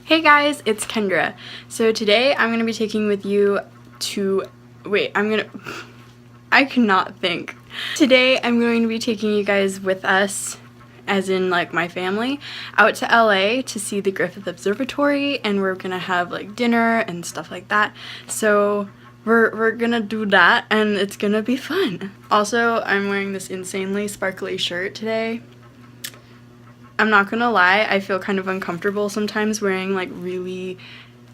Hey guys, it's Kendra. So today I'm going to be taking with you to, I cannot think. Today I'm going to be taking you guys with us, as in like my family, out to LA to see the Griffith Observatory, and we're going to have like dinner and stuff like that. So we're going to do that and it's going to be fun. Also, I'm wearing this insanely sparkly shirt today. I'm not gonna lie, I feel kind of uncomfortable sometimes wearing like really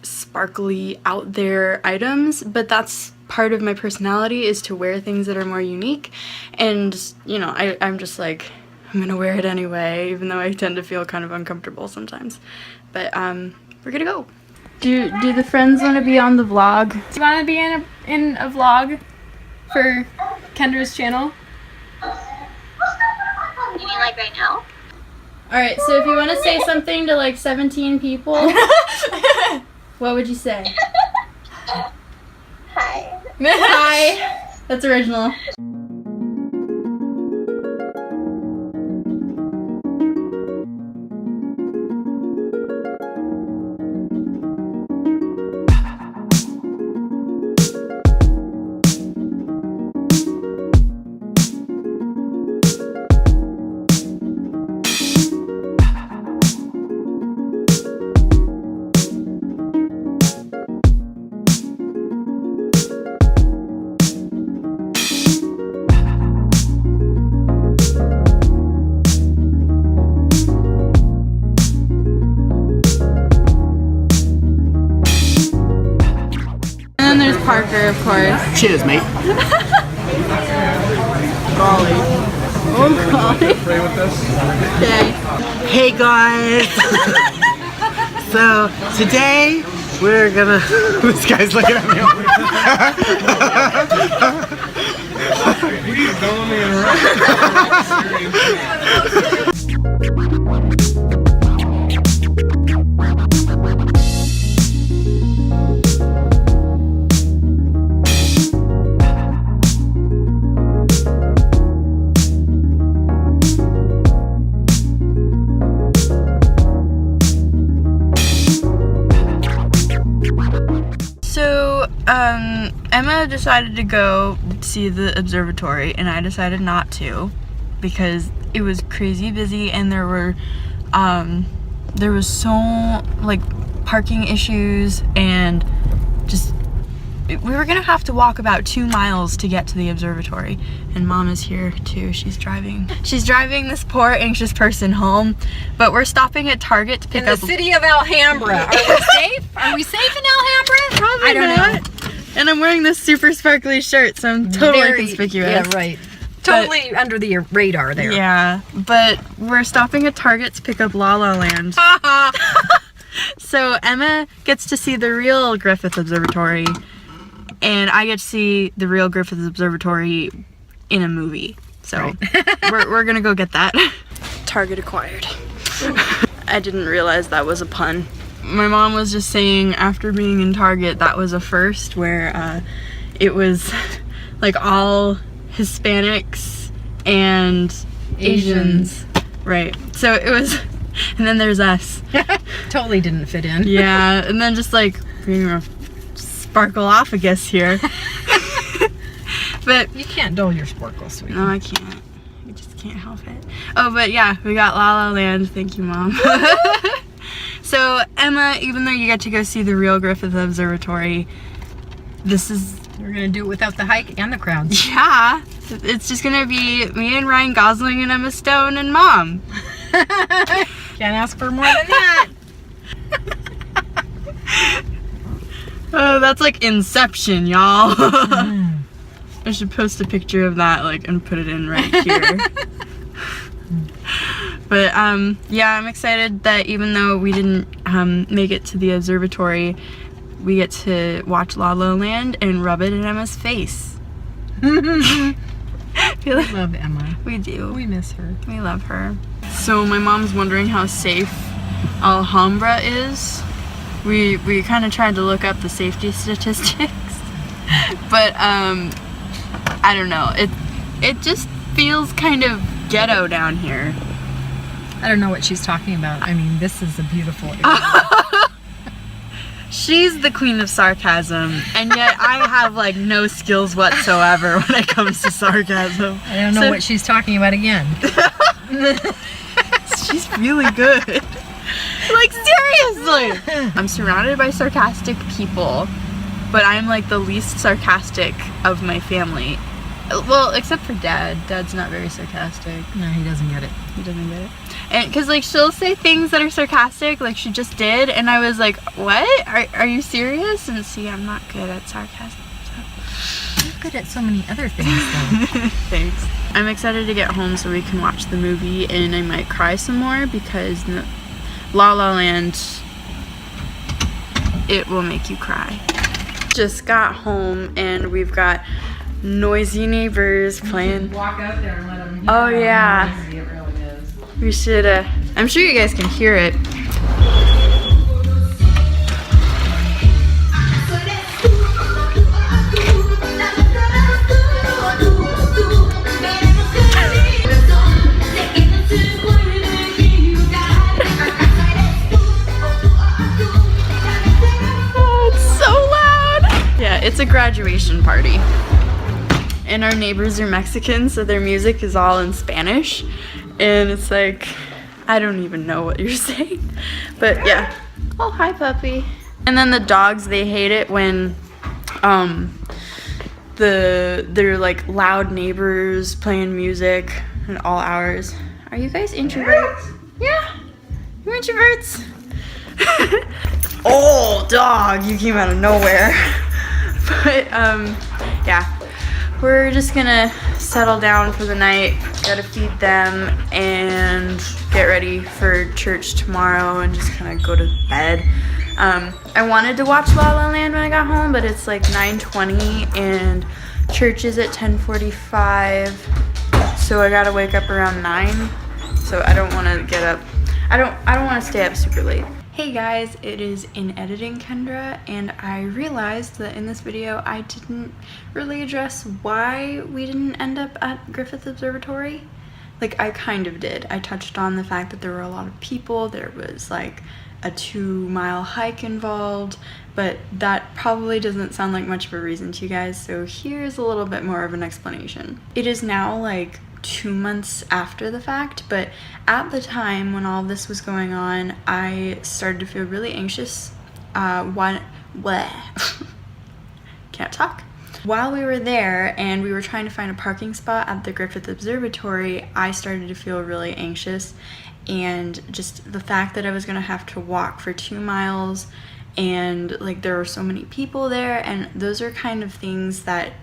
sparkly out there items, but that's part of my personality, is to wear things that are more unique. And you know, I'm just like, I'm gonna wear it anyway, even though I tend to feel kind of uncomfortable sometimes. But we're gonna go. Do the friends want to be on the vlog? Do you want to be in a vlog for Kendra's channel? You mean like right now? Alright, so if you want to say something to like 17 people, what would you say? Hi. Hi! That's original. Parker, of course. Cheers, mate. Golly. Oh, golly. Okay. Hey, guys. So, today, we're gonna... This guy's looking at me. Please don't interrupt. Emma decided to go see the observatory, and I decided not to because it was crazy busy, and there was so like parking issues, and just we were gonna have to walk about 2 miles to get to the observatory. And Mom is here too. She's driving this poor anxious person home, but we're stopping at Target to pick up the city of Alhambra. Are we safe? Are we safe in Alhambra? Probably I don't not. know. And I'm wearing this super sparkly shirt, so I'm totally conspicuous. Yeah, right. Totally under the radar there. Yeah, but we're stopping at Target to pick up La La Land. So Emma gets to see the real Griffith Observatory, and I get to see the real Griffith Observatory in a movie. So right. we're gonna go get that. Target acquired. I didn't realize that was a pun. My mom was just saying, after being in Target, that was a first, where it was like all Hispanics and Asians. Right. So it was, and then there's us. Totally didn't fit in. Yeah, and then just like, you know, sparkle off, I guess, here. But you can't dull your sparkle, sweetie. No, I can't. I just can't help it. Oh, but yeah, we got La La Land. Thank you, Mom. So Emma, even though you get to go see the real Griffith Observatory, we're gonna do it without the hike and the crowds. Yeah, it's just gonna be me and Ryan Gosling and Emma Stone and Mom. Can't ask for more than that. Oh, that's like Inception, y'all. I should post a picture of that, like, and put it in right here. But yeah, I'm excited that even though we didn't make it to the observatory, we get to watch La La Land and rub it in Emma's face. We love Emma. We do. We miss her. We love her. So my mom's wondering how safe Alhambra is. We kind of tried to look up the safety statistics, but I don't know. It just feels kind of ghetto down here. I don't know what she's talking about. I mean, this is a beautiful area. she's the queen of sarcasm, and yet I have like no skills whatsoever when it comes to sarcasm. I don't know what she's talking about again. She's really good. Like, seriously! I'm surrounded by sarcastic people, but I'm like the least sarcastic of my family. Well, except for Dad. Dad's not very sarcastic. No, he doesn't get it. He doesn't get it. And because like she'll say things that are sarcastic, like she just did, and I was like, what? Are you serious? And see, I'm not good at sarcasm. So. You're good at so many other things, though. Thanks. I'm excited to get home so we can watch the movie, and I might cry some more because La La Land, it will make you cry. Just got home and we've got noisy neighbors playing. Walk out there and let them hear Oh yeah. how noisy it really is. We should, I'm sure you guys can hear it. Oh, it's so loud. Yeah, it's a graduation party. And our neighbors are Mexican, so their music is all in Spanish. And it's like, I don't even know what you're saying. But yeah. Oh, hi, puppy. And then the dogs, they hate it when they're like loud neighbors playing music at all hours. Are you guys introverts? Yeah. You're introverts. Oh, dog, you came out of nowhere. But yeah. We're just gonna settle down for the night, gotta feed them, and get ready for church tomorrow and just kind of go to bed. I wanted to watch La La Land when I got home, but it's like 9:20 and church is at 10:45, so I gotta wake up around 9, so I don't want to get up. I don't want to stay up super late. Hey guys, it is in editing Kendra, and I realized that in this video I didn't really address why we didn't end up at Griffith Observatory. Like, I kind of did. I touched on the fact that there were a lot of people, there was like a 2-mile hike involved, but that probably doesn't sound like much of a reason to you guys, so here's a little bit more of an explanation. It is now like 2 months after the fact, but at the time when all this was going on, I started to feel really anxious. Can't talk. While we were there and we were trying to find a parking spot at the Griffith Observatory, I started to feel really anxious, and just the fact that I was gonna have to walk for 2 miles, and like there were so many people there, and those are kind of things that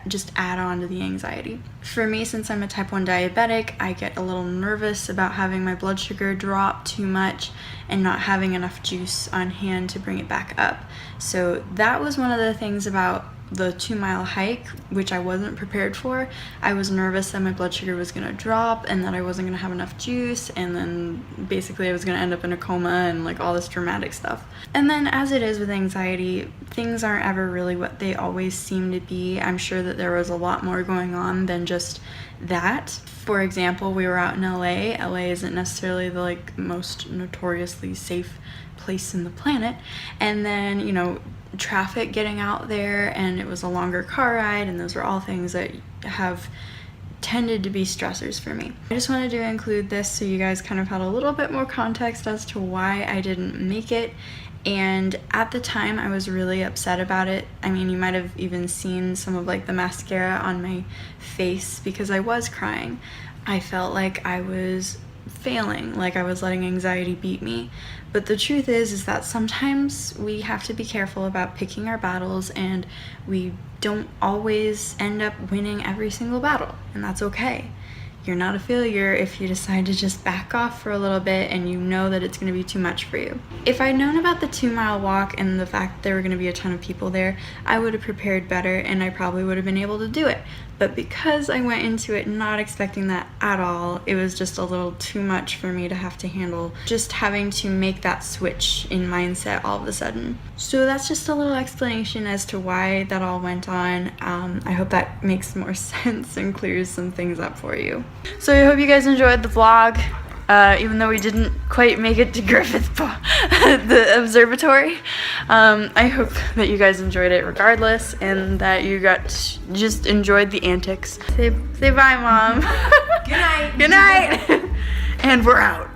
just add on to the anxiety. For me, since I'm a type 1 diabetic, I get a little nervous about having my blood sugar drop too much and not having enough juice on hand to bring it back up. So that was one of the things about the 2-mile hike, which I wasn't prepared for. I was nervous that my blood sugar was gonna drop and that I wasn't gonna have enough juice, and then basically I was gonna end up in a coma and like all this dramatic stuff. And then, as it is with anxiety, things aren't ever really what they always seem to be. I'm sure that there was a lot more going on than just that. For example, we were out in LA. LA isn't necessarily the like most notoriously safe place in the planet, and then, you know, traffic getting out there, and it was a longer car ride, and those were all things that have tended to be stressors for me. I just wanted to include this so you guys kind of had a little bit more context as to why I didn't make it. And at the time I was really upset about it. I mean, you might have even seen some of like the mascara on my face because I was crying. I felt like I was failing, like I was letting anxiety beat me. But the truth is that sometimes we have to be careful about picking our battles, and we don't always end up winning every single battle, and that's okay. You're not a failure if you decide to just back off for a little bit and you know that it's going to be too much for you. If I'd known about the 2-mile walk and the fact that there were going to be a ton of people there, I would have prepared better and I probably would have been able to do it. But because I went into it not expecting that at all, it was just a little too much for me to have to handle, just having to make that switch in mindset all of a sudden. So that's just a little explanation as to why that all went on. I hope that makes more sense and clears some things up for you. So I hope you guys enjoyed the vlog. even though we didn't quite make it to Griffith, the observatory. I hope that you guys enjoyed it regardless, and that you just enjoyed the antics. Say bye, Mom. Good night. Good night. And we're out.